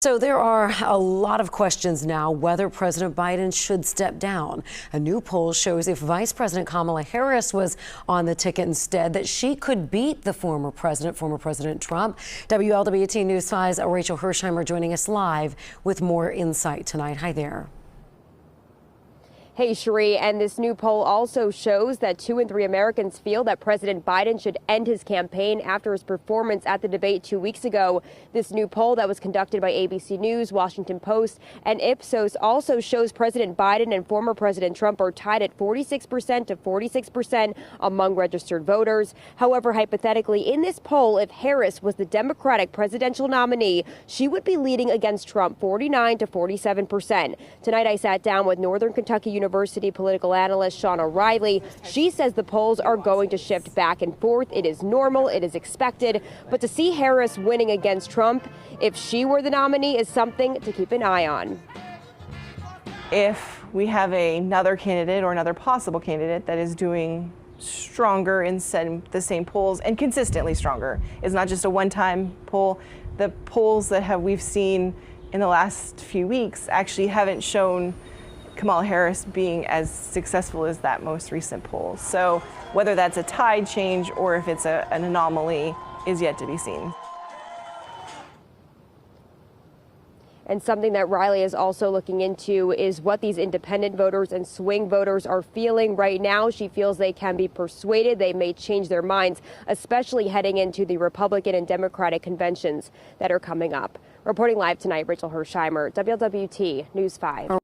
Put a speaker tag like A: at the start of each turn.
A: So there are a lot of questions now whether President Biden should step down. A new poll shows if Vice President Kamala Harris was on the ticket instead, that she could beat the former President Trump. WLWT News 5's Rachel Hersheimer joining us live with more insight tonight. Hi there.
B: Hey, Cherie, and this new poll also shows that 2 in 3 Americans feel that President Biden should end his campaign after his performance at the debate 2 weeks ago. This new poll that was conducted by ABC News, Washington Post, and Ipsos also shows President Biden and former President Trump are tied at 46% to 46% among registered voters. However, hypothetically, in this poll, if Harris was the Democratic presidential nominee, she would be leading against Trump 49 to 47%. Tonight, I sat down with Northern Kentucky University political analyst Shauna Riley. She says the polls are going to shift back and forth. It is normal. It is expected. But to see Harris winning against Trump, if she were the nominee, is something to keep an eye on.
C: If we have another candidate or another possible candidate that is doing stronger in the same polls and consistently stronger, it's not just a one-time poll. The polls that we've seen in the last few weeks actually haven't shown Kamala Harris being as successful as that most recent poll. So whether that's a tide change or if it's an anomaly is yet to be seen.
B: And something that Riley is also looking into is what these independent voters and swing voters are feeling right now. She feels they can be persuaded. They may change their minds, especially heading into the Republican and Democratic conventions that are coming up. Reporting live tonight, Rachel Hersheimer, WLWT News 5.